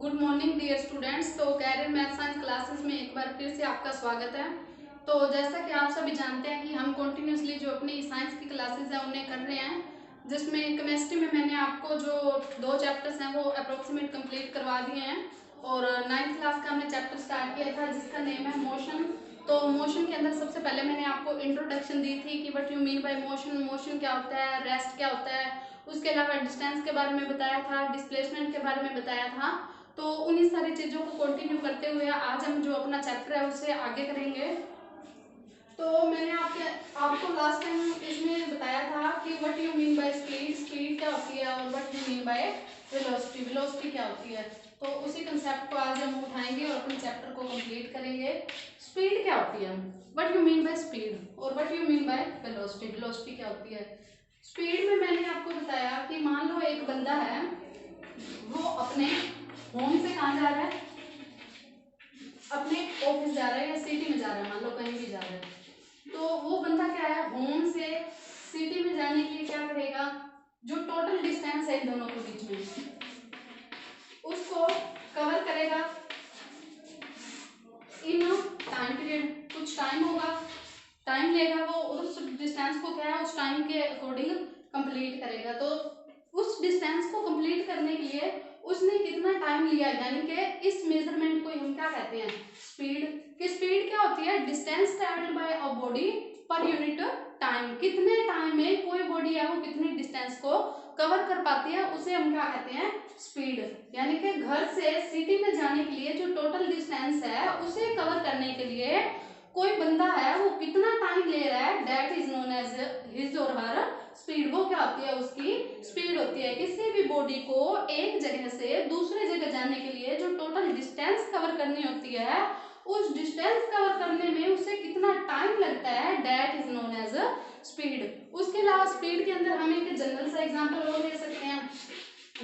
Good morning dear students. तो career math science classes में एक बार फिर से आपका स्वागत है। तो जैसा कि आप सभी जानते हैं कि हम कंटिन्यूसली जो अपनी साइंस की क्लासेस हैं उन्हें कर रहे हैं, जिसमें केमिस्ट्री में मैंने आपको जो 2 चैप्टर्स हैं वो अप्रोक्सीमेट कंप्लीट करवा दिए हैं और 9th क्लास का हमने चैप्टर स्टार्ट किया था जिसका नेम है मोशन। तो मोशन के अंदर सबसे पहले मैंने आपको इंट्रोडक्शन दी थी कि what you mean bye motion, motion क्या होता है, रेस्ट क्या होता है। उसके अलावा डिस्टेंस के बारे में बताया था, डिस्प्लेसमेंट के बारे में बताया था। तो उन्हीं सारी चीज़ों को कंटिन्यू करते हुए आज हम जो अपना चैप्टर है उसे आगे करेंगे। तो मैंने आपको लास्ट टाइम इसमें बताया था कि what you mean by speed, speed क्या होती है और what you mean by velocity, velocity क्या होती है। तो उसी कंसेप्ट को आज हम उठाएंगे और अपने चैप्टर को कंप्लीट करेंगे। स्पीड क्या होती है, what you mean by speed और what you mean by velocity, velocity क्या होती है। स्पीड में मैंने आपको बताया कि मान लो एक बंदा है, वो अपने होम से कहाँ जा रहा है, अपने ऑफिस जा रहा है या सिटी में जा रहा है, मान लो कहीं भी जा रहा है। तो वो बंदा क्या है, होम से सिटी में जाने के लिए क्या करेगा, जो टोटल डिस्टेंस है इन दोनों के बीच में उसको कवर करेगा इन टाइम पीरियड। कुछ टाइम होगा, टाइम लेगा वो, उस डिस्टेंस को क्या है उस टाइम के अकॉर्डिंग कंप्लीट करेगा। तो उस डिस्टेंस को कंप्लीट करने के लिए उसने कितना टाइम लिया, यानी कि इस मेजरमेंट को हम क्या कहते हैं, स्पीड। की स्पीड क्या होती है, distance travelled bye a body per unit time. कितने टाइम में कोई बॉडी है वो कितनी डिस्टेंस को कवर कर पाती है उसे हम क्या कहते हैं, स्पीड। यानी कि घर से सिटी में जाने के लिए जो टोटल डिस्टेंस है उसे कवर करने के लिए कोई बंदा है वो कितना टाइम ले रहा है, that is known as his or her speed. वो क्या होती है, उसकी स्पीड होती है। किसी भी बॉडी को एक जगह से दूसरे जगह जाने के लिए जो टोटल डिस्टेंस कवर करनी होती है, उस डिस्टेंस कवर करने में उसे कितना टाइम लगता है, that is known as speed. उसके अलावा स्पीड के अंदर हम एक जनरल सा एग्जांपल और ले सकते हैं।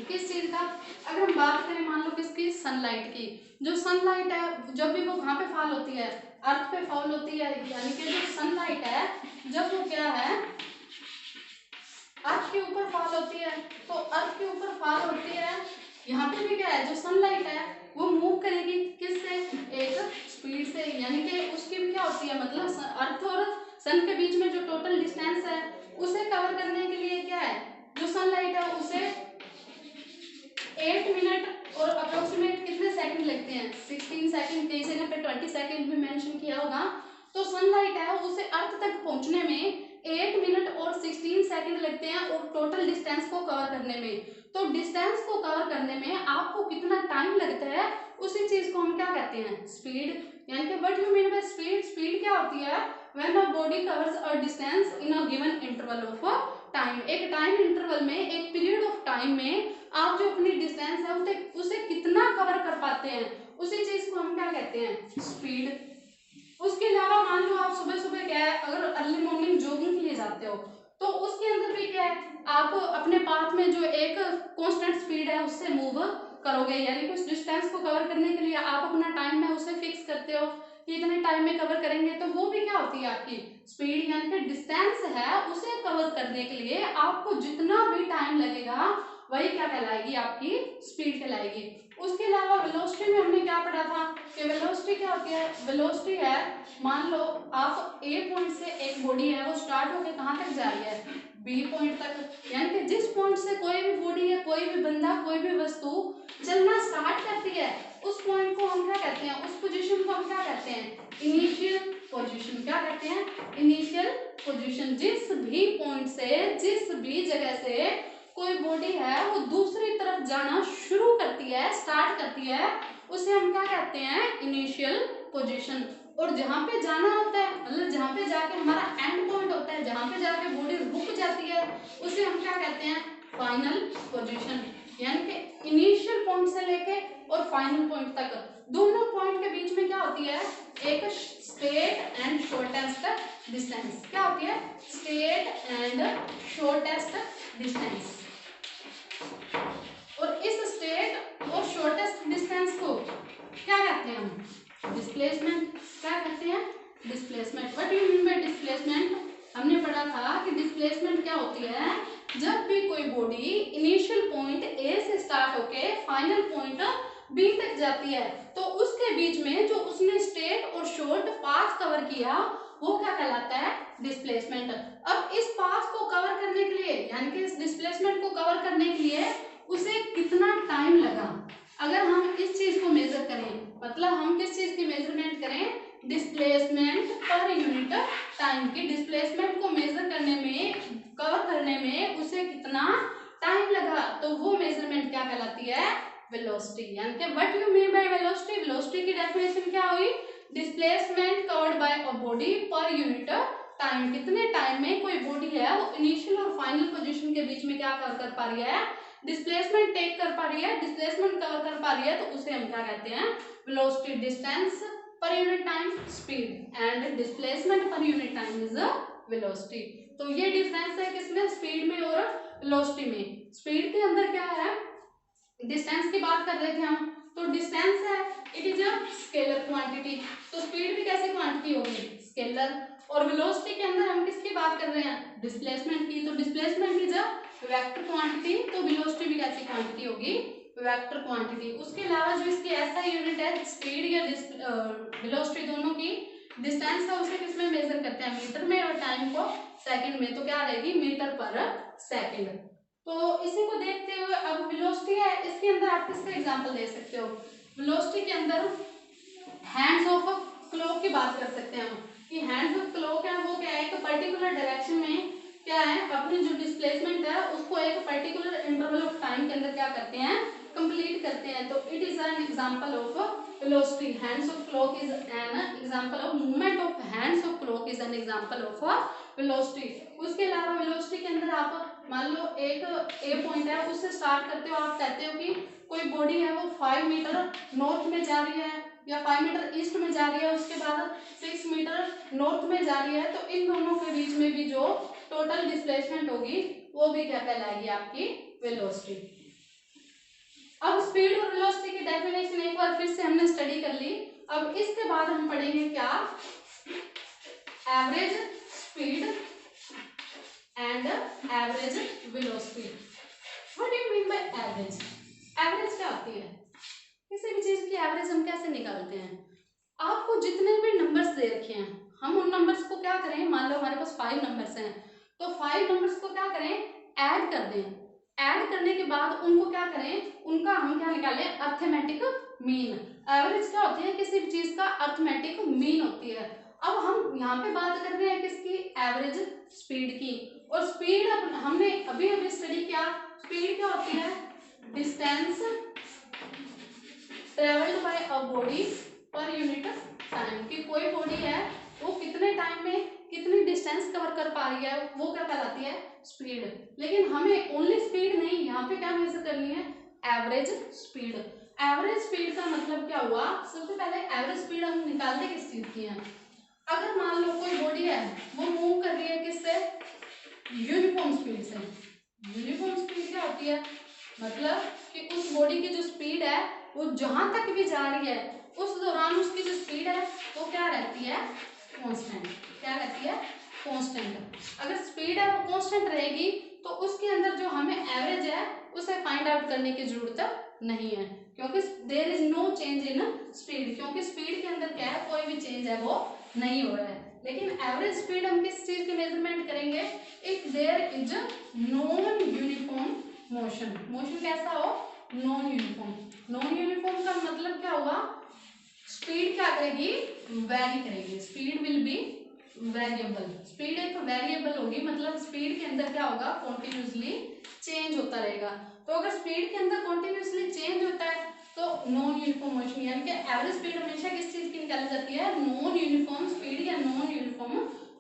किस चीज का, अगर हम बात करें मान लो किसकी, सनलाइट की। जो सनलाइट है जब भी वो कहाँ पे फॉल होती है, अर्थ पे फॉल होती है। यानी कि जो सनलाइट है जब वो क्या है अर्थ के ऊपर फॉल होती है, तो अर्थ के ऊपर फॉल होती है, यहाँ पे भी क्या है, जो सनलाइट है वो मूव करेगी किससे, एक स्पीड से। यानी कि उसकी भी क्या होती है, मतलब अर्थ और सन के बीच में जो टोटल डिस्टेंस है उसे कवर करने के लिए क्या है, जो सनलाइट है उसे 8 मिनट और अप्रोक्सीमेट कितने सेकंड लगते हैं, 16 सेकंड, कई जगह पे 20 सेकंड भी मेंशन किया होगा। तो सनलाइट है उसे अर्थ तक पहुंचने में 8 मिनट और 16 सेकंड लगते हैं और टोटल डिस्टेंस को कवर करने में। तो डिस्टेंस को कवर करने में आपको कितना टाइम लगता है, उसी चीज को हम क्या कहते हैं, स्पीड। यानी कि what you mean by speed, speed क्या होती है, when a body covers a distance in a given interval of time. एक टाइम इंटरवल में, एक पीरियड ऑफ टाइम में आप जो अपनी डिस्टेंस है उसे कितना कवर कर पाते हैं, उसी चीज को हम क्या कहते हैं, स्पीड। उसके अलावा मान लो आप सुबह सुबह क्या है, अगर अर्ली मॉर्निंग जॉगिंग के लिए जाते हो तो उसके अंदर भी क्या है, आप अपने पाथ में जो एक कांस्टेंट स्पीड है उससे मूव करोगे। यानी कि उस डिस्टेंस को कवर करने के लिए आप अपना टाइम है उसे फिक्स करते हो कि इतने टाइम में कवर करेंगे, तो वो भी क्या होती है आपकी स्पीड। यानी कि डिस्टेंस है उसे कवर करने के लिए आपको जितना भी टाइम लगेगा वही क्या कहलाएगी, आपकी स्पीड कहलाएगी। उसके अलावा वेलोसिटी में हमने क्या पढ़ा था कि वेलोसिटी क्या होती है, वेलोसिटी है, मान लो आप ए पॉइंट से एक बॉडी है वो स्टार्ट होकर कहाँ तक जा रही है, बी पॉइंट तक। यानी कि जिस पॉइंट से कोई भी बॉडी है, कोई भी बंदा, कोई भी वस्तु चलना स्टार्ट करती है, उस पॉइंट को हम क्या कहते हैं, उस पोजीशन को हम क्या कहते हैं, इनिशियल पोजीशन। क्या कहते हैं, इनिशियल पोजीशन। जिस भी पॉइंट से, जिस भी जगह से कोई बॉडी है वो दूसरी तरफ जाना शुरू करती है, स्टार्ट करती है, उसे हम क्या कहते हैं, इनिशियल पोजीशन। और जहां पे जाना होता है, मतलब जहां पे जाके हमारा एंड पॉइंट होता है, जहां पे जाके बॉडी रुक जाती है, उसे हम क्या कहते हैं, फाइनल पोजीशन। यानी कि इनिशियल पॉइंट से लेके और फाइनल पॉइंट तक, दोनों पॉइंट के बीच में क्या होती है, एक स्ट्रेट एंड शॉर्टेस्ट डिस्टेंस। क्या होती है, स्ट्रेट एंड शॉर्टेस्ट डिस्टेंस। और इस स्ट्रेट और शॉर्टेस्ट डिस्टेंस को क्या कहते हैं हम, डिस्प्लेसमेंट। क्या कहते हैं, displacement. What you mean bye displacement, हमने पढ़ा था कि डिस्प्लेसमेंट क्या होती है, जब भी कोई बॉडी इनिशियल पॉइंट ए से स्टार्ट होके फाइनल पॉइंट बी तक जाती है, तो उसके बीच में जो उसने स्ट्रेट और शॉर्ट पाथ कवर किया वो क्या कहलाता है, डिस्प्लेसमेंट। अब इस पाथ को कवर करने के लिए यानी कि इस डिस्प्लेसमेंट को कवर करने के लिए उसे कितना टाइम लगा, अगर हम इस चीज को मेजर करें, मतलब हम किस चीज की मेजरमेंट करें, डिस्प्लेसमेंट पर यूनिट टाइम की, डिस्प्लेसमेंट को मेजर करने में, कवर करने में उसे कितना टाइम लगा, तो वो मेजरमेंट क्या कहलाती है, वेलोसिटी। यानी कि what you mean by velocity, velocity की डेफिनेशन क्या हुई, displacement covered by a body per unit time, कितने टाइम में कोई बॉडी है वो इनिशियल और फाइनल पोजीशन के बीच में क्या कवर कर पा रही है, डिस्प्लेसमेंट टेक कर पा रही है, डिस्प्लेसमेंट कवर कर पा रही है, तो उसे हम क्या कहते हैं, velocity. Distance per unit time speed and displacement per unit time is velocity. तो ये डिफरेंस है किसमें, स्पीड में और वेलोसिटी में। स्पीड के अंदर क्या है, डिस्टेंस की बात कर रहे थे हम, तो डिस्टेंस है it is a scalar quantity, तो स्पीड भी कैसी क्वांटिटी होगी, स्केलर। और वेलोसिटी के अंदर हम किसकी बात कर रहे हैं, डिस्प्लेसमेंट की, तो displacement is a vector quantity, तो वेलोसिटी भी कैसी क्वांटिटी होगी, वेक्टर क्वांटिटी। उसके अलावा जो इसकी ऐसा यूनिट है स्पीड या वेलोसिटी दोनों की, डिस्टेंस है उसे किसमें मेजर करते हैं, मीटर में, और टाइम को सेकंड में, तो क्या रहेगी, मीटर पर सेकंड। तो इसी को देखते हुए अब वेलोसिटी है, इसके अंदर आप किसका एग्जांपल दे सकते हो, वेलोसिटी के अंदर हैंड्स ऑफ क्लॉक की बात कर सकते हैं हम, कि हैंड्स ऑफ क्लॉक है वो क्या है, एक पर्टिकुलर डायरेक्शन में क्या है, अपनी जो डिस्प्लेसमेंट है उसको एक पर्टिकुलर इंटरवल ऑफ टाइम के अंदर क्या करते हैं, कंप्लीट करते हैं, तो it is an example of velocity. Hands of clock is an example of movement of hands of clock is an example of velocity. उसके अलावा वेलोसिटी के अंदर आप मान लो एक ए पॉइंट है, उससे स्टार्ट करते हो, आप कहते हो कि कोई बॉडी है वो 5 मीटर नॉर्थ में जा रही है या 5 मीटर ईस्ट में जा रही है, उसके बाद 6 मीटर नॉर्थ में जा रही है, तो इन दोनों के बीच में भी जो टोटल डिस्प्लेसमेंट होगी वो भी क्या कहलाएगी, आपकी वेलोसिटी। अब स्पीड और वेलोसिटी की डेफिनेशन एक बार फिर से हमने स्टडी कर ली। अब इसके बाद हम पढ़ेंगे क्या, average speed and average velocity. What do you mean by average, average क्या होती है, किसी भी चीज की एवरेज हम कैसे निकालते हैं, आपको जितने भी नंबर्स दे रखे हैं हम उन नंबर्स को क्या करें, मान लो हमारे पास 5 नंबर्स हैं, तो 5 नंबर्स को क्या करें, ऐड कर दें, ऐड करने के बाद उनको क्या करें, उनका हम क्या निकालें, अर्थमेटिक मीन। एवरेज क्या होती है, किसी भी चीज का अर्थमेटिक मीन होती है। अब हम यहाँ पे बात कर रहे हैं किसकी, एवरेज स्पीड की, और स्पीड हमने अभी अभी स्टडी किया, स्पीड क्या होती है, distance travelled by a body per unit time, की कोई बॉडी है वो कितने टाइम में कितनी डिस्टेंस कवर कर पा रही है, वो क्या कहलाती है, स्पीड। लेकिन हमें ओनली स्पीड नहीं, यहाँ पे क्या मेजर करनी है, एवरेज स्पीड। एवरेज स्पीड का मतलब क्या हुआ, सबसे पहले एवरेज स्पीड हम निकालते किस चीज की है, अगर मान लो कोई बॉडी है वो मूव कर रही है किससे, यूनिफॉर्म स्पीड से। यूनिफॉर्म स्पीड क्या होती है, मतलब कि उस बॉडी की जो स्पीड है वो जहां तक भी जा रही है उस दौरान उसकी जो स्पीड है वो क्या रहती है, कांस्टेंट। क्या रहती है, कांस्टेंट। अगर स्पीड है वो कांस्टेंट रहेगी तो उसके अंदर जो हमें एवरेज है उसे फाइंड आउट करने की जरूरत नहीं है, क्योंकि there is no change in speed, क्योंकि स्पीड के अंदर क्या है, कोई भी चेंज है वो नहीं हो रहा है। लेकिन एवरेज स्पीड हम किस चीज की मेजरमेंट करेंगे, if there is non uniform motion. Motion कैसा हो, नॉन यूनिफॉर्म। नॉन यूनिफॉर्म का मतलब क्या हुआ, स्पीड क्या करेगी, वेरी करेगी, speed will be variable. Speed एक वेरिएबल होगी, मतलब स्पीड के अंदर क्या होगा, कॉन्टिन्यूसली चेंज होता रहेगा। तो अगर स्पीड के अंदर कॉन्टिन्यूसली चेंज होता है तो नॉन यूनिफॉर्म मोशन, यानी कि एवरेज स्पीड हमेशा किस चीज की निकाली जाती है, नॉन यूनिफॉर्म स्पीड या नॉन यूनिफॉर्म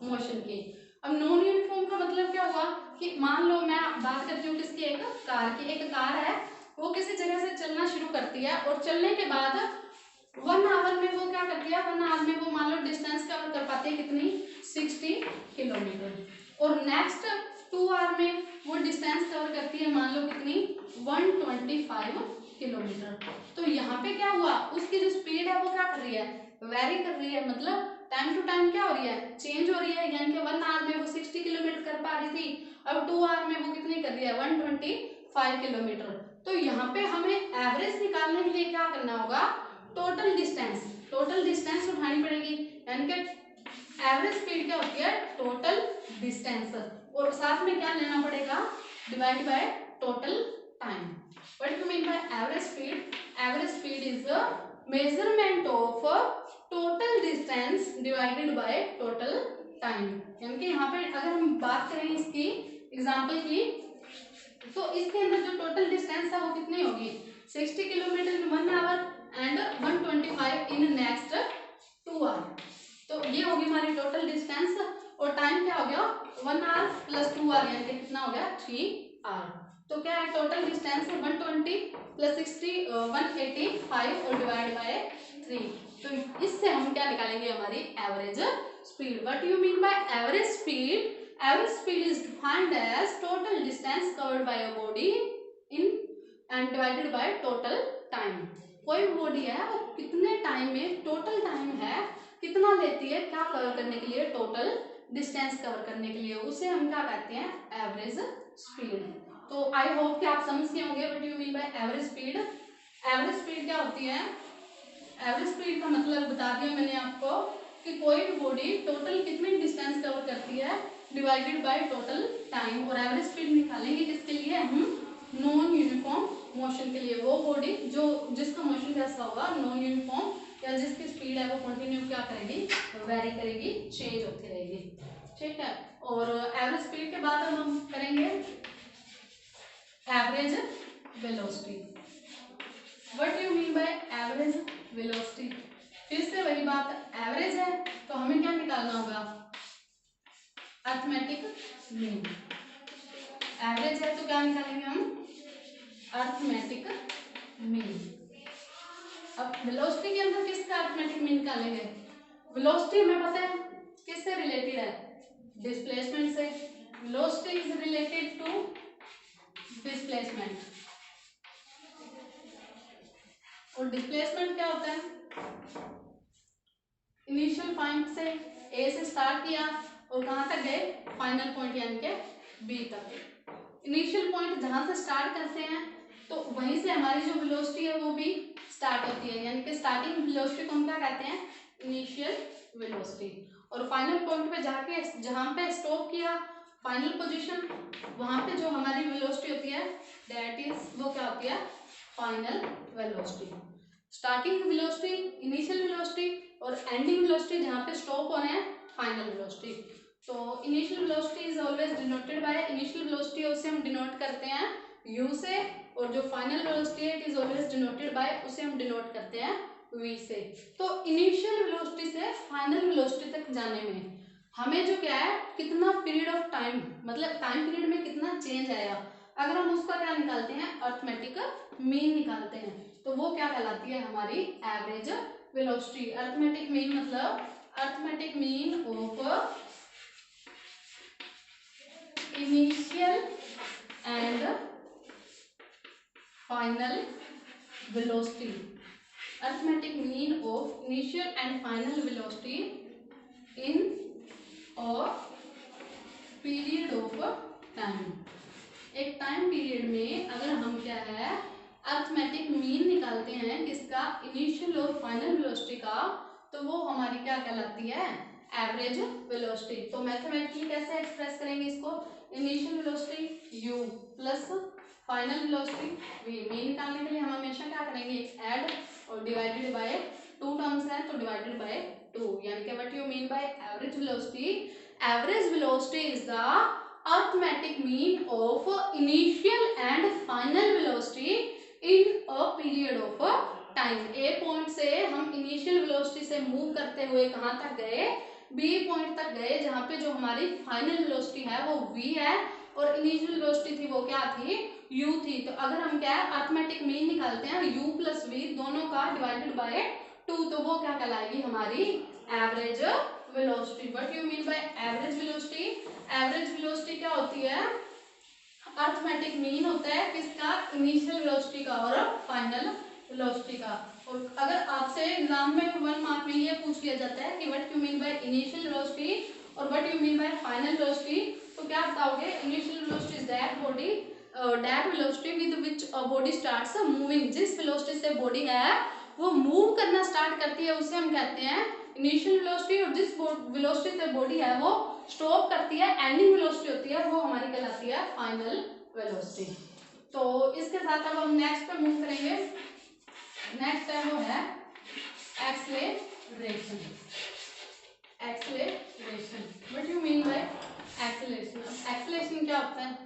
मोशन की। अब नॉन यूनिफॉर्म का मतलब क्या हुआ कि मान लो मैं बात करती हूँ किसकी, एक कार की। एक कार है वो किसी जगह से चलना शुरू करती है और चलने के बाद 1 आवर में वो क्या करती है, 1 आवर में वो मान लो डिस्टेंस कवर कर पाती है कितनी, 60 किलोमीटर, और नेक्स्ट 2 आवर में वो डिस्टेंस कवर करती है मान लो कितनी, 125 किलोमीटर। तो यहाँ पे क्या हुआ, उसकी जो स्पीड है वो क्या कर रही है, वेरी कर रही है, मतलब टाइम टू टाइम क्या हो रही है, चेंज हो रही है। यानी कि 1 आवर में वो 60 किलोमीटर कर पा रही थी, अब 2 आवर में वो कितनी कर रही है, 125 किलोमीटर। तो यहाँ पे हमें एवरेज निकालने के लिए क्या करना होगा, टोटल डिस्टेंस उठानी पड़ेगी, यानी कि एवरेज स्पीड क्या होती है, टोटल डिस्टेंस, और साथ में क्या लेना पड़ेगा, divide by total time. What do mean by average speed? Average speed is the measurement of total distance divided by total time. यानी कि यहाँ पे अगर हम बात करें इसकी एग्जांपल की, तो इसके अंदर जो टोटल डिस्टेंस है वो कितनी होगी, 60 kilometre in 1 hour and 125 in next 2 hour. तो ये होगी हमारी टोटल डिस्टेंस, और टाइम क्या हो गया, 1 आवर प्लस 2 आवर, यानी कि कितना हो गया, 3 आवर। तो क्या है टोटल डिस्टेंस, 120 प्लस 60 185 और डिवाइड बाय 3। तो इससे हम क्या निकालेंगे, हमारी average speed. What you mean by average speed? Average speed is defined as total distance covered by a body in and divided by total time। कोई बॉडी है वो कितने टाइम में, टोटल टाइम है कितना लेती है क्या कवर करने के लिए, टोटल डिस्टेंस कवर करने के लिए, उसे हम क्या कहते हैं, एवरेज स्पीड। तो आई होप कि आप समझ गए होंगे what you mean by average speed. Average speed क्या होती है, एवरेज स्पीड का मतलब बता दिया मैंने आपको कि कोई भी बॉडी टोटल कितनी डिस्टेंस कवर करती है डिवाइडेड बाय टोटल टाइम, और एवरेज स्पीड निकालेंगे किसके लिए, हम नॉन यूनिफॉर्म मोशन के लिए। वो बॉडी जो जिसका मोशन कैसा होगा, नॉन यूनिफॉर्म, या जिसकी स्पीड है वो कंटिन्यू क्या करेगी, वेरी करेगी, चेंज होती रहेगी, ठीक है। और एवरेज स्पीड के बाद हम करेंगे average velocity. What you mean by average velocity? फिर से वही बात, एवरेज है तो हमें क्या निकालना होगा, अर्थमेटिक मीन। एवरेज है तो क्या निकालेंगे हम, अर्थमेटिक मीन। अब वेलोसिटी के अंदर किसका अर्थमेटिक मीन निकालेंगे, वेलोसिटी हमें पता है किससे रिलेटेड है, डिस्प्लेसमेंट से। Velocity is related to displacement, और डिस्प्लेसमेंट क्या होता है, इनिशियल पॉइंट से ए से स्टार्ट किया और कहाँ तक गए, फाइनल पॉइंट यानी कि बी तक। इनिशियल पॉइंट जहाँ से स्टार्ट करते हैं तो वहीं से हमारी जो वेलोसिटी है वो भी स्टार्ट होती है, यानी कि स्टार्टिंग वेलोसिटी को हम क्या कहते हैं, इनिशियल वेलोसिटी। और फाइनल पॉइंट पे जाके जहाँ पे स्टॉप किया, फाइनल पोजीशन, वहाँ पे जो हमारी वेलोसिटी होती है दैट इज, वो क्या होती है, final velocity. Starting velocity initial velocity, और एंडिंग वेलोसिटी जहाँ पे स्टॉप होना है फाइनल वेलोसिटी। तो initial velocity is always denoted by, initial velocity उसे हम डिनोट करते हैं u से, और जो फाइनल वेलोसिटी है it is always denoted by, उसे हम डिनोट करते हैं v से। तो इनिशियल वेलोसिटी से फाइनल वेलोसिटी तक जाने में हमें जो क्या है, कितना पीरियड ऑफ टाइम, मतलब टाइम पीरियड में कितना चेंज आया, अगर हम उसका क्या निकालते हैं, अर्थमेटिक मीन निकालते हैं, तो वो क्या कहलाती है, हमारी एवरेज वेलोसिटी। अर्थमेटिक मीन मतलब arithmetic mean of initial and final velocity, arithmetic mean of initial and final velocity in a period of time. एक टाइम पीरियड में अगर हम क्या है, अर्थमेटिक मीन निकालते हैं किसका, इनिशियल और फाइनल वेलोसिटी का, तो वो हमारी क्या कहलाती है, एवरेज वेलोसिटी। तो मैथमेटिकली कैसे एक्सप्रेस करेंगे इसको, initial velocity u plus final velocity v। Mean निकालने के लिए हम हमेशा क्या करेंगे, ऐड और डिवाइडेड बाय 2 टर्म्स है तो डिवाइडेड बाय 2, यानी कि what you mean by average velocity, average velocity is the arithmetic mean of initial and final velocity in a period of time। A point से हम इनिशियल वेलोसिटी से move करते हुए कहाँ तक गए, बी पॉइंट तक गए, जहाँ पे जो हमारी फाइनल वेलोसिटी है वो v है, और इनिशियल वेलोसिटी थी वो क्या थी, u थी। तो अगर हम क्या है, अर्थमेटिक मीन निकालते हैं u प्लस v दोनों का डिवाइडेड बाय 2, तो वो क्या कहलाएगी, हमारी average velocity. What you mean by average velocity? Average velocity क्या होती है, अर्थमेटिक मीन होता है किसका, इनिशियल वेलोसिटी का और फाइनल वेलोसिटी का। और अगर आपसे एग्जाम में 1 मार्क में ये पूछ लिया जाता है कि what you mean by initial velocity और what you mean by final velocity, तो क्या बताओगे, initial velocity is that body that velocity with which body starts moving, जिस वेलोसिटी से बॉडी है वो मूव करना स्टार्ट करती है उसे हम कहते हैं इनिशियल वेलोसिटी, और जिस वेलोसिटी से बॉडी है वो स्टॉप करती है, एंडिंग वेलोसिटी होती है, वो हमारी कहलाती है फाइनल वेलोसिटी। तो इसके साथ अब हम नेक्स्ट पे मूव करेंगे। नेक्स्ट है वो है acceleration. Acceleration, what you mean by acceleration? Acceleration क्या होता है?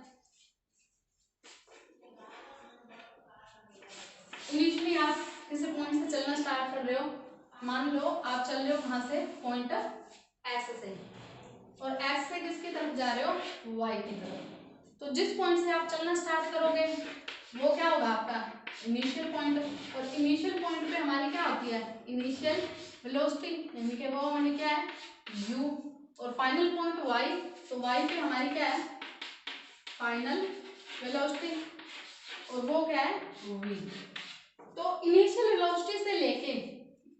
इनिशियली आप किसी पॉइंट से चलना स्टार्ट कर रहे हो, मान लो आप चल रहे हो कहाँ से, पॉइंट एक्स से, और एक्स से किसकी तरफ जा रहे हो, वाई की तरफ। तो जिस पॉइंट से आप चलना स्टार्ट करोगे वो क्या होगा, आपका इनिशियल पॉइंट। और इनिशियल पॉइंट पे हमारी क्या होती है, इनिशियल वेलोसिटी, यानी कि वो हमारी क्या है, u, और फाइनल पॉइंट y, तो y पे हमारी क्या है, फाइनल वेलोसिटी, और वो क्या है, v। तो इनिशियल वेलोसिटी से लेके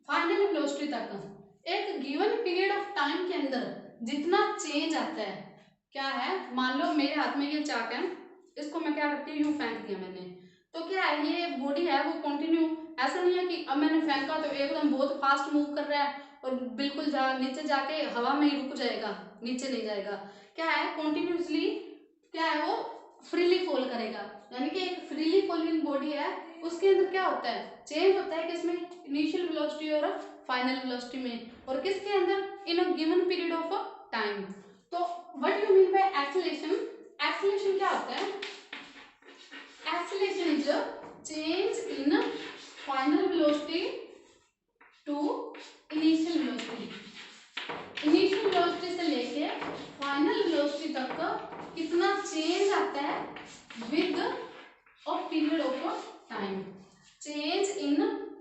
फाइनल वेलोसिटी तक एक गिवन पीरियड ऑफ टाइम के अंदर जितना चेंज आता है, क्या है, मान लो मेरे हाथ में ये चाक है, इसको मैं क्या करती हूँ, यूं फेंक दिया मैंने, तो क्या है, ये बॉडी है वो कंटिन्यू, ऐसा नहीं है कि अब मैंने फेंका तो एकदम बहुत फास्ट मूव कर रहा है और बिल्कुल नीचे जाके हवा में ही रुक जाएगा, नीचे नहीं जाएगा। क्या है, कॉन्टिन्यूसली क्या है, वो फ्रीली फॉल करेगा, यानी कि एक फ्रीली फॉलिंग बॉडी है, उसके अंदर क्या होता है, चेंज होता है किसमें, इनिशियल वेलोसिटी और फाइनल वेलोसिटी में, और किसके अंदर, in a given period of time. तो what you mean by acceleration? Acceleration क्या होता है, acceleration is change in final velocity to initial velocity. Initial velocity से लेके फाइनल वेलोसिटी तक का कितना चेंज आता है with a period of time. Change in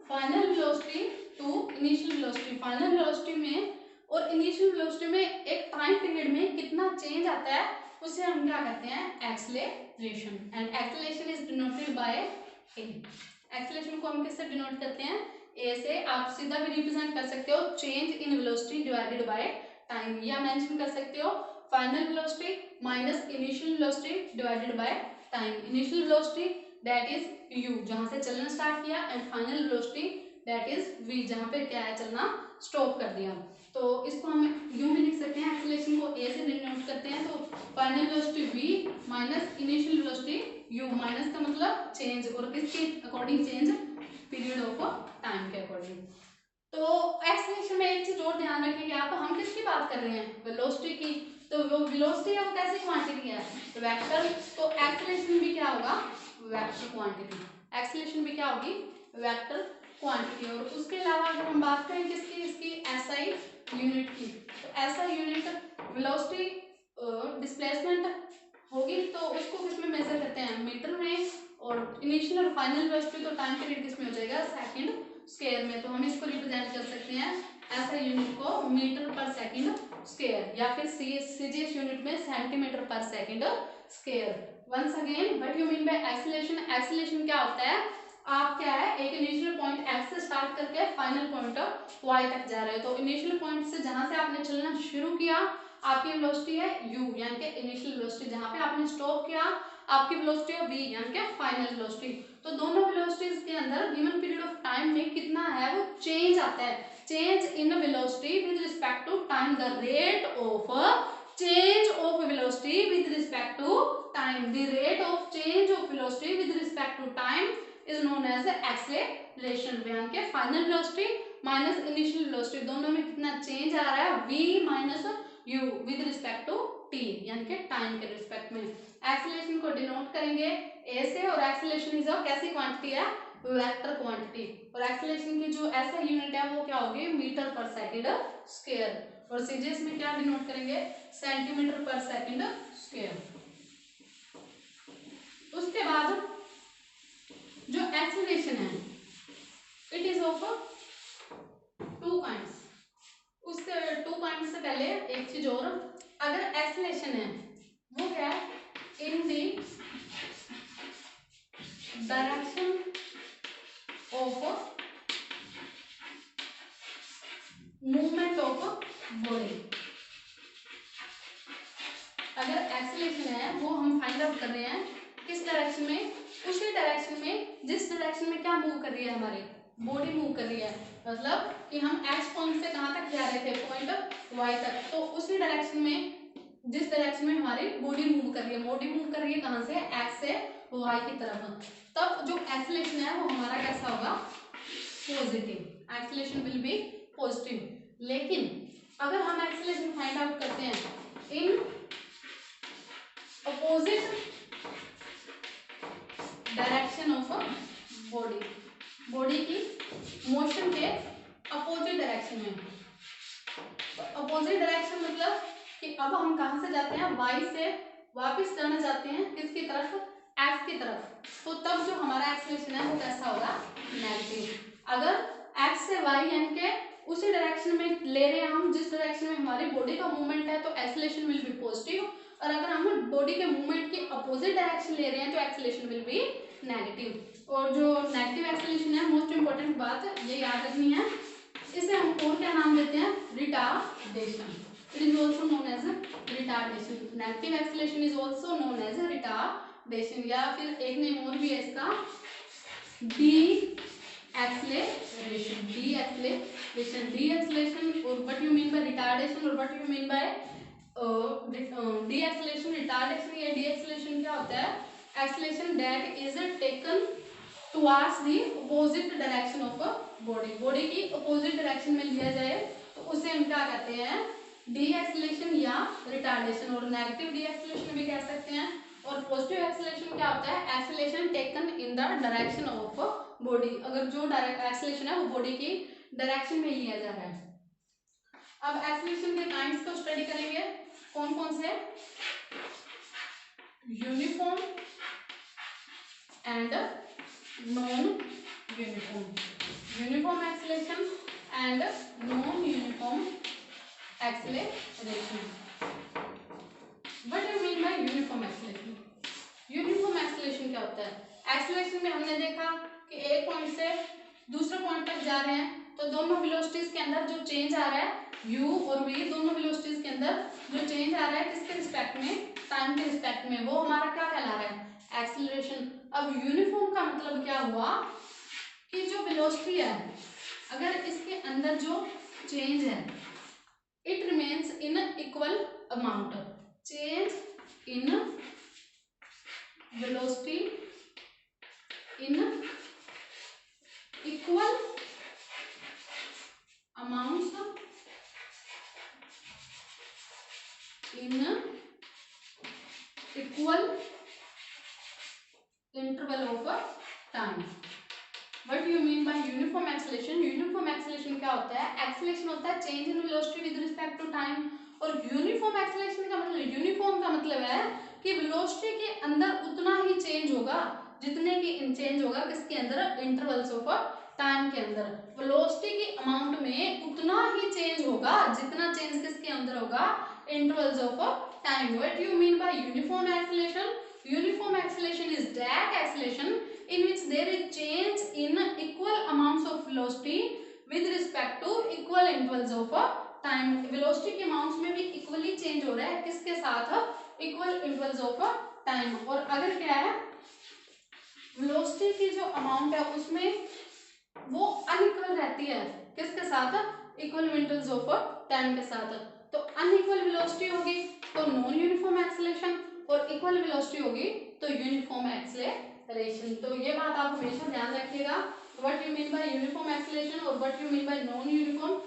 final velocity to initial velocity, final velocity में और इनिशियल वेलोसिटी में एक टाइम पीरियड में कितना चेंज आता है, उसे हम क्या कहते हैं, acceleration. And acceleration is denoted by A. Acceleration को हम किससे डिनोट करते हैं, ए से। आप सीधा भी रिप्रेजेंट कर सकते हो, change in velocity divided by time, या मेंशन कर सकते हो final velocity minus initial velocity divided by time. Initial velocity that is u, जहां से चलना स्टार्ट किया, and final velocity that is v, जहां पे क्या है, चलना स्टॉप कर दिया। तो इसको हम यूं भी लिख सकते हैं, एक्सेलरेशन को a से डिनोट करते हैं, तो final velocity v minus initial velocity u, minus का मतलब चेंज, और किसके according change, period of time के अकॉर्डिंग। तो एक्सेलरेशन में एक चीज और ध्यान रखिएगा आप, हम किसकी बात कर रहे हैं, वेलोसिटी की। तो वो वेलोसिटी है वो कैसी क्वांटिटी है, वेक्टर। तो एक्सेलरेशन भी क्या होगा, वेक्टर क्वांटिटी। एक्सेलरेशन भी क्या होगी, वेक्टर क्वांटिटी। और उसके अलावा अगर हम बात करें किसकी, इसकी एसआई यूनिट की, तो एसआई यूनिट वेलोसिटी डिस्प्लेसमेंट होगी, तो उसको किसमें मेजर करते हैं, मीटर में, और इनिशियल और फाइनल वेलोसिटी तो टाइम पीरियड किसमें हो जाएगा, सेकंड स्क्वायर में। तो हम इसको रिप्रेजेंट कर सकते हैं ऐसा यूनिट को मीटर पर सेकंड स्क्वायर, या फिर सीजीएस यूनिट में centimetre per second square. Once again, what you mean by acceleration? Acceleration क्या होता है, आप क्या है, एक इनिशियल पॉइंट x से स्टार्ट करके फाइनल पॉइंट y तक जा रहे हो। तो इनिशियल पॉइंट से जहां से आपने चलना शुरू किया, आपकी वेलोसिटी है u, यानी कि इनिशियल वेलोसिटी, जहां पे आपने स्टॉप किया आपकी वेलोसिटी है v, यानी कि फाइनल वेलोसिटी। तो दोनों वेलोसिटीज के अंदर गिवन पीरियड ऑफ टाइम में कितना है वो चेंज आता है, change in velocity with respect to time, the rate of change of velocity with respect to time, the rate of change of velocity with respect to time is known as acceleration। यानी कि final velocity minus initial velocity, दोनों में कितना change आ रहा है, v minus u with respect to t, यानी कि टाइम के रिस्पेक्ट में। एक्सेलरेशन को डिनोट करेंगे a से, और एक्सेलरेशन इज अ कैसी क्वांटिटी है, वेक्टर क्वांटिटी। और एक्सेलरेशन की जो ऐसा यूनिट है वो क्या होगी, मीटर पर सेकंड स्क्वायर, और सीजीएस में क्या डिनोट करेंगे, सेंटीमीटर पर सेकंड स्क्वायर। उसके बाद जो एक्सेलरेशन है it is of two kinds. उससे टू काइंड्स से पहले एक चीज और, अगर एक्सेलरेशन है वो क्या है, in the direction of movement of body. अगर एक्सेलरेशन है वो हम फाइंड आउट कर रहे हैं किस डायरेक्शन डायरेक्शन में क्या मूव कर रही है, हमारी बॉडी मूव कर रही है, मतलब कि हम एक्स पॉइंट से कहाँ तक जा रहे थे, पॉइंट वाई तक, तो उसी डायरेक्शन में, जिस डायरेक्शन में हमारी बॉडी मूव कर रही है, बॉडी मूव कर रही है कहाँ से, एक्स से वाई की तरफ, तब जो एक्सेलरेशन है वो हमारा कैसा होगा, positive, acceleration will be positive. लेकिन अगर हम एक्सेलरेशन फाइंड आउट करते हैं in opposite direction of body, body की मोशन के अपोजिट डायरेक्शन में, तो अपोजिट डायरेक्शन मतलब कि अब हम कहाँ से जाते हैं, वाई से वापस जाना चाहते हैं किसकी तरफ, एक्स की तरफ, तो तब जो हमारा एक्सेलरेशन है वो कैसा होगा, नेगेटिव। अगर एक्स से वाई यानी के उसी डायरेक्शन में ले रहे हैं हम जिस डायरेक्शन में हमारी बॉडी का मूवमेंट है, तो एक्सेलरेशन विल बी पॉजिटिव, और अगर हम बॉडी के मूवमेंट के अपोजिट डायरेक्शन ले रहे हैं तो एक्सेलरेशन विल बी नेगेटिव। और जो नेगेटिव एक्सेलरेशन है, मोस्ट इंपॉर्टेंट बात ये याद रखनी है, इसे हम और क्या नाम देते हैं, retardation. It is also known as retardation, negative acceleration is also known as retardation, या फिर एक नेम और भी है इसका, deceleration, deceleration, deceleration, और what you mean by retardation, और what you mean by deceleration, retardation या डी एक्सेलरेशन क्या होता है, acceleration that is taken towards the opposite direction of body, body की opposite direction में लिया जाए तो उसे हम क्या कहते हैं, डी एक्सेलरेशन या रिटार्डेशन, और नेगेटिव डी एक्सेलरेशन भी कह सकते हैं। और पॉजिटिव एक्सेलरेशन क्या होता है, acceleration taken in the direction of body, अगर जो एक्सेलरेशन है वो बॉडी की डायरेक्शन में लिया जा रहा है। अब एक्सेलरेशन के काइंड्स को स्टडी करेंगे, कौन कौन से, uniform and non uniform, uniform acceleration and non uniform acceleration. What you mean by uniform acceleration, uniform acceleration क्या होता है, एक्सेलरेशन में हमने देखा कि एक पॉइंट से दूसरे पॉइंट तक जा रहे हैं, तो दोनों वेलोसिटीज के अंदर जो चेंज आ रहा है, u और v दोनों वेलोसिटीज के अंदर जो चेंज आ रहा है किसके रिस्पेक्ट में, टाइम के रिस्पेक्ट में, वो हमारा क्या कहला रहा है, एक्सेलरेशन। अब यूनिफॉर्म का मतलब क्या हुआ कि जो वेलोसिटी है, अगर इसके अंदर जो चेंज है, it remains in equal amount, change in velocity in equal amounts in equal interval of time. What you mean by uniform acceleration, uniform acceleration क्या होता है, एक्सेलरेशन होता है change in velocity with respect to time, और uniform acceleration का मतलब, uniform का मतलब है कि वेलोसिटी के अंदर उतना ही चेंज होगा जितने की चेंज होगा किसके अंदर, इंटरवल्स ऑफ टाइम के अंदर, वेलोसिटी के अमाउंट में उतना ही चेंज होगा जितना चेंज किसके अंदर होगा, intervals of time. What you mean by uniform acceleration, uniform acceleration is that acceleration in which there is change in equal amounts of velocity with respect to equal intervals of time, velocity के amounts में भी equally change हो रहा है किसके साथ, equal intervals of time। और अगर क्या है, velocity की जो amount है उसमें वो unequal रहती है किसके साथ, equal intervals of time के साथ, तो unequal velocity होगी तो non uniform acceleration, और equal velocity होगी तो uniform acceleration। तो ये बात आप हमेशा ध्यान रखिएगा, what you mean by uniform acceleration और what you mean by non uniform.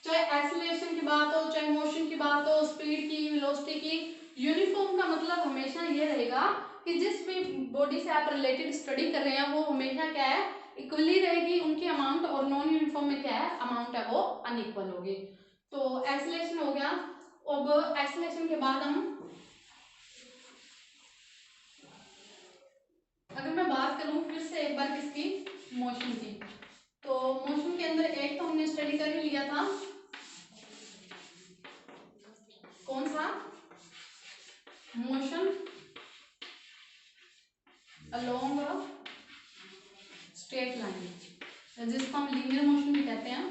चाहे एक्सेलरेशन की बात हो, चाहे मोशन की बात हो, स्पीड की, वेलोसिटी की, यूनिफॉर्म का मतलब हमेशा ये रहेगा कि जिस भी बॉडी से आप रिलेटेड स्टडी कर रहे हैं वो हमेशा क्या है, इक्वली रहेगी उनकी अमाउंट, और नॉन यूनिफॉर्म में क्या है, अमाउंट है वो अनइक्वल होगी। तो एक्सेलरेशन हो गया। अब एक्सेलरेशन के बाद हम, अगर मैं बात करूं फिर से एक बार किसकी, मोशन की, तो मोशन के अंदर एक तो हमने स्टडी कर ही लिया था, कौन सा, मोशन अलोंग स्ट्रेट लाइन, जिसको हम लीनियर मोशन भी कहते हैं,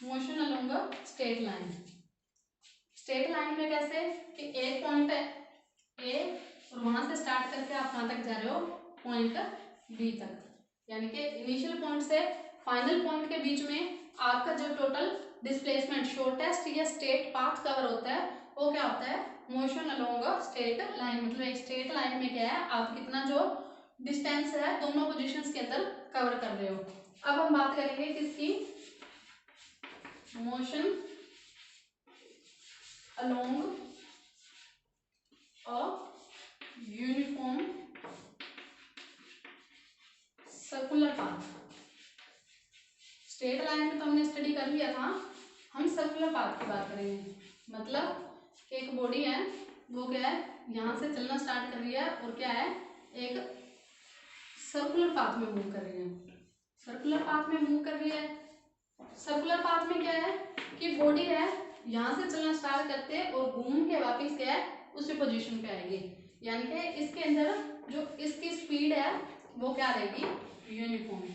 motion along straight line. Straight line में कैसे कि एक पॉइंट है ए और वहां से स्टार्ट करके आप कहाँ तक जा रहे हो, पॉइंट बी तक। यानी कि इनिशियल पॉइंट से फाइनल पॉइंट के बीच में आपका जो टोटल डिस्प्लेसमेंट शॉर्टेस्ट या स्ट्रेट पाथ कवर होता है वो क्या होता है, motion along a straight line. मतलब एक स्ट्रेट लाइन में क्या है, आप कितना जो डिस्टेंस है दोनों पोजीशंस के अंदर कवर कर रहे हो। अब हम बात करेंगे किसकी, motion along a uniform circular path. Straight line में तो हमने स्टडी कर लिया था, हम सर्कुलर पाथ की बात करेंगे। मतलब एक बॉडी है वो क्या है, यहाँ से चलना स्टार्ट कर रही है और क्या है, एक सर्कुलर पाथ में मूव कर रही है। सर्कुलर पाथ में मूव कर रही है। सर्कुलर पाथ में क्या है कि बॉडी है यहाँ से चलना स्टार्ट करते हैं और घूम के वापस क्या है उसी पोजीशन पे आएगी। यानी कि इसके अंदर जो इसकी स्पीड है वो क्या रहेगी, यूनिफॉर्म।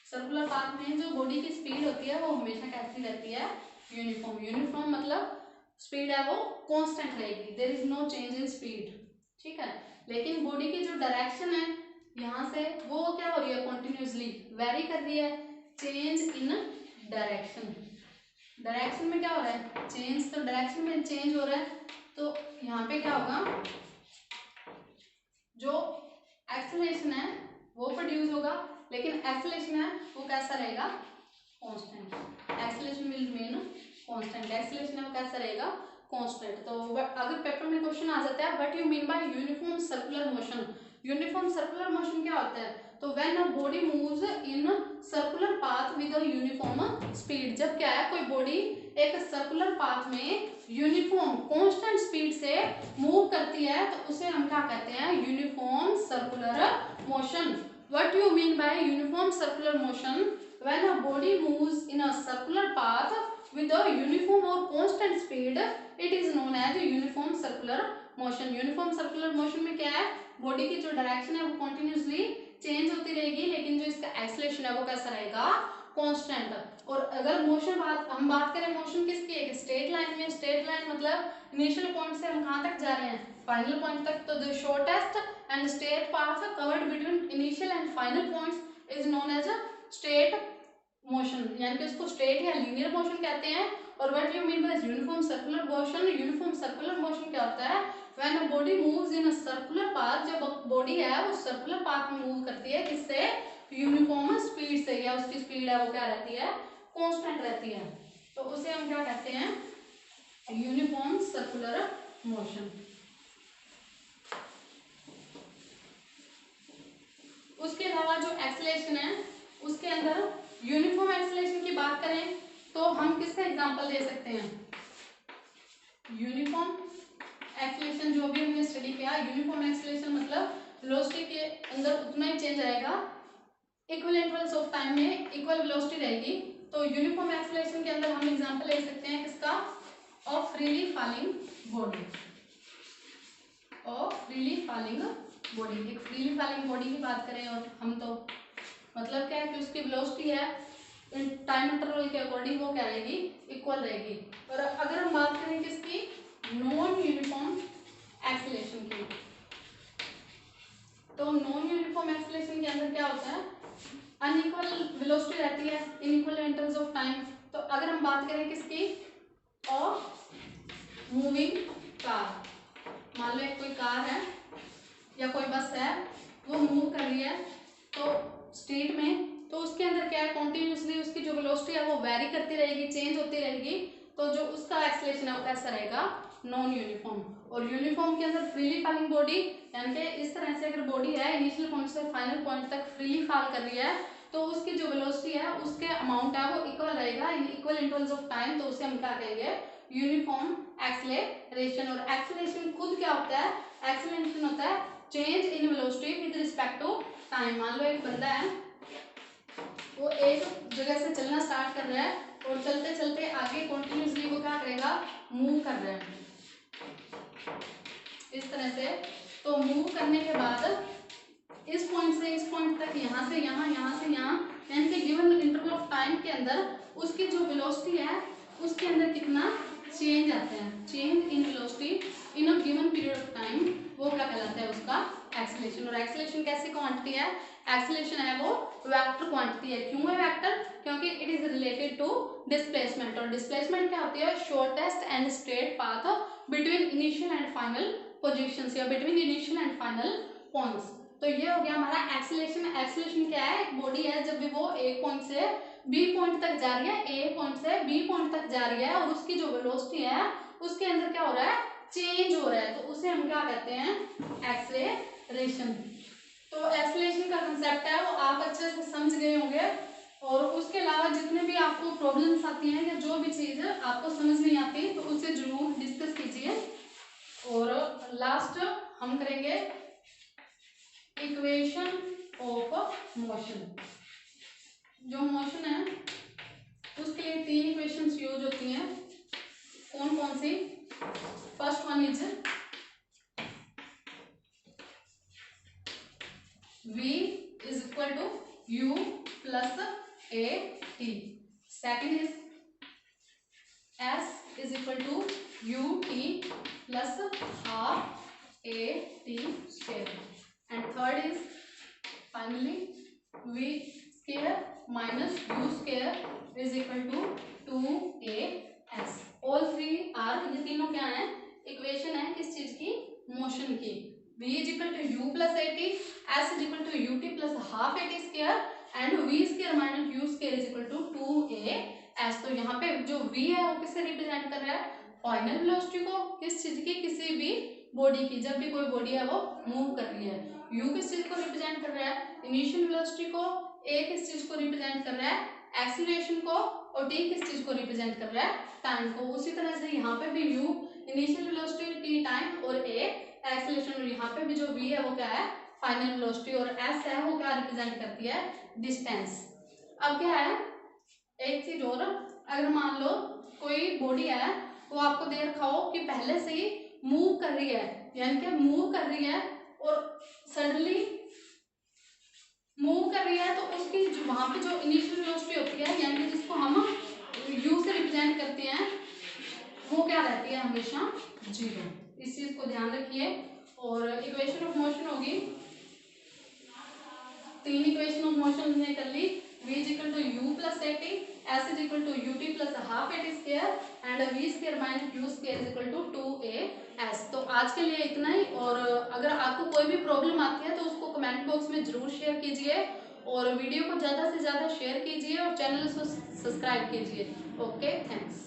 सर्कुलर पाथ में जो बॉडी की स्पीड होती है वो हमेशा कैसी रहती है, यूनिफॉर्म। यूनिफॉर्म मतलब स्पीड है वो कांस्टेंट रहेगी, there is no change in speed, ठीक है। लेकिन बॉडी की जो डायरेक्शन है यहाँ से वो क्या हो रही है, कॉन्टिन्यूसली वेरी कर रही है, चेंज इन डायरेक्शन। डायरेक्शन में क्या हो रहा है, चेंज। तो डायरेक्शन में चेंज हो रहा है तो यहाँ पे क्या होगा, जो एक्सेलरेशन है वो प्रोड्यूस होगा, लेकिन एक्सेलरेशन है वो कैसा रहेगा, constant. Acceleration will remain constant. Acceleration है वो कैसा रहेगा, कांस्टेंट। तो अगर पेपर में क्वेश्चन आ जाता है what you mean by uniform circular motion. Uniform circular motion क्या होता है, तो when a body moves in circular path with a uniform speed. जब क्या है कोई बॉडी एक सर्कुलर पाथ में यूनिफॉर्म कांस्टेंट स्पीड से मूव करती है तो उसे हम क्या कहते हैं, uniform circular motion. What you mean by uniform circular motion, when a body moves in a circular path with a uniform or constant speed, it is known as uniform circular motion. uniform circular motion में क्या है, body की जो direction है वो continuously change होती रहेगी, लेकिन जो इसका एक्सेलरेशन है वो कैसा रहेगा, कांस्टेंट। और अगर मोशन हम बात करें मोशन किसकी, एक स्ट्रेट लाइन में। स्ट्रेट लाइन मतलब इनिशियल पॉइंट से हम कहाँ तक जा रहे हैं, फाइनल पॉइंट तक। तो the shortest and straight path covered between initial and final points is known as straight motion, यानी कि उसको स्ट्रेट या लीनियर मोशन कहते हैं। और what you mean by uniform circular motion, uniform circular motion क्या होता है, when a body moves in a circular path. जब बॉडी है वो सर्कुलर पाथ में मूव करती है, किससे, यूनिफॉर्म स्पीड से, या उसकी स्पीड है वो क्या रहती है, कांस्टेंट रहती है। तो उसे हम क्या कहते हैं, यूनिफॉर्म सर्कुलर मोशन। उसके अलावा जो एक्सेलरेशन है उसके अंदर यूनिफॉर्म एक्सेलरेशन की बात करें तो हम किसका एग्जांपल दे सकते हैं, यूनिफॉर्म एक्सेलरेशन जो भी हमने स्टडी किया। यूनिफॉर्म एक्सेलरेशन मतलब वेलोसिटी के अंदर उतना ही चेंज आएगा, इक्वल इंटरवल्स ऑफ टाइम में इक्वल वेलोसिटी रहेगी। तो यूनिफॉर्म एक्सेलरेशन के अंदर हम एग्जांपल ले सकते हैं किसका, of freely falling body. Of freely falling body, एक फ्रीली फॉलिंग बॉडी की बात करें और हम तो मतलब क्या है कि उसकी वेलोसिटी है टाइम इंटरवल के अकॉर्डिंग वो क्या रहेगी, इक्वल रहेगी। और अगर हम बात करें किसकी, नॉन यूनिफॉर्म एक्सेलरेशन की, तो नॉन यूनिफॉर्म एक्सेलरेशन के अंदर क्या होता है, अनइक्वल वेलोसिटी रहती है, इनइक्वल इंटरवल्स ऑफ टाइम। तो अगर हम बात करें किसकी, ऑफ मूविंग कार। मान लो एक कोई कार है या कोई बस है वो मूव कर रही है तो स्ट्रीट में, तो उसके अंदर क्या है, कॉन्टिन्यूसली उसकी जो वेलोसिटी है वो वेरी करती रहेगी, चेंज होती रहेगी। तो जो उसका एक्सेलरेशन है वो कैसा रहेगा, नॉन यूनिफॉर्म। और यूनिफॉर्म के अंदर फ्रीली फॉलिंग बॉडी, यानी कि इस तरह से अगर बॉडी है इनिशियल पॉइंट से फाइनल पॉइंट तक फ्रीली फॉल कर रही है तो उसकी जो वेलोसिटी है उसके अमाउंट है वो इक्वल रहेगा in equal intervals of time. तो उसे हम क्या कहेंगे, यूनिफॉर्म एक्सेलरेशन। और एक्सेलरेशन खुद क्या होता है, एक्सेलरेशन होता है change in velocity with respect to time. मान लो एक बंदा है वो एक जगह से चलना स्टार्ट कर रहा है और चलते चलते आगे कंटिन्यूसली वो क्या करेगा, मूव कर रहा है इस तरह से। तो मूव करने के बाद इस पॉइंट से इस पॉइंट तक, यहाँ से यहाँ, यहाँ से यहाँ, यानी कि गिवन इंटरवल ऑफ टाइम के अंदर उसकी जो वेलोसिटी है उसके अंदर कितना चेंज आता है, change in velocity in a given period of time वो क्या कहलाता है, उसका एक्सेलरेशन। और एक्सेलरेशन कैसी क्वांटिटी है, एक्सेलरेशन है वो वेक्टर क्वांटिटी है। क्यों है वेक्टर, क्योंकि it is related to displacement, और डिस्प्लेसमेंट क्या होती है, shortest and straight path between initial and final positions या between initial and final points. तो ये हो गया हमारा एक्सेलरेशन। एक्सेलरेशन क्या है, एक बॉडी है जब भी वो एक पॉइंट से बी पॉइंट तक जा रही है, ए पॉइंट से बी पॉइंट तक जा रही है, और उसकी जो वेलोसिटी है उसके अंदर क्या हो रहा है, चेंज हो रहा है, तो उसे हम क्या कहते हैं, एक्सेलरेशन। तो एक्सेलरेशन का कंसेप्ट है वो आप अच्छे से समझ गए होंगे। और उसके अलावा जितने भी आपको प्रॉब्लम्स आती हैं या जो भी चीज आपको समझ नहीं आती तो उसे जरूर डिस्कस कीजिए। और लास्ट हम करेंगे इक्वेशन ऑफ मोशन। जो मोशन है उसके लिए 3 इक्वेशंस यूज होती हैं। कौन कौन सी, first one is v is equal to u plus at, second is s is equal to ut plus half at square, and third is finally v square minus u square is equal to 2as। all three are, ये तीनों क्या है, equation है किस चीज की, motion की। v is equal to u plus at, s is equal to ut plus half at square, and v square minus u square is equal to 2as। तो यहाँ पे जो v है वो किससे रिप्रेजेंट कर रहा है, फाइनल वेलोसिटी को, किस चीज की, किसी भी बॉडी की, जब भी कोई बॉडी है वो मूव कर रही है। u किस चीज को रिप्रेजेंट कर रहा है, इनिशियल वेलोसिटी को, a किस चीज को रिप्रेजेंट कर रहा है, एक्सीलरेशन को, और t किस चीज को रिप्रेजेंट कर रहा है, टाइम को। उसी तरह से यहाँ पे भी u initial velocity, t time, और a एक्सीलरेशन, और यहाँ पे भी जो v है वो क्या है, फाइनल वेलोसिटी, और s है वो क्या रिप्रेजेंट करती है, डिस्टेंस। अब क्या है, एक चीज और, अगर मान लो कोई बॉडी है वो आपको दे रखा हो कि पहले से ही मूव कर रही है, यानी कि मूव कर रही है और सडनली मूव कर रही है, तो उसकी वहां पे जो इनिशियल वेलोसिटी होती है, यानी कि जिसको हम u से रिप्रेजेंट करते हैं, वो क्या रहती है, हमेशा 0। इस चीज को ध्यान रखिए। और इक्वेशन ऑफ मोशन होगी, 3 इक्वेशन ऑफ मोशन हमने कर ली, v is equal to u plus at, s is equal to ut plus half at square, and v square minus u square is equal to 2as। तो आज के लिए इतना ही। और अगर आपको कोई भी प्रॉब्लम आती है तो उसको कमेंट बॉक्स में जरूर शेयर कीजिए, और वीडियो को ज़्यादा से ज़्यादा शेयर कीजिए, और चैनल को सब्सक्राइब कीजिए। Okay, thanks.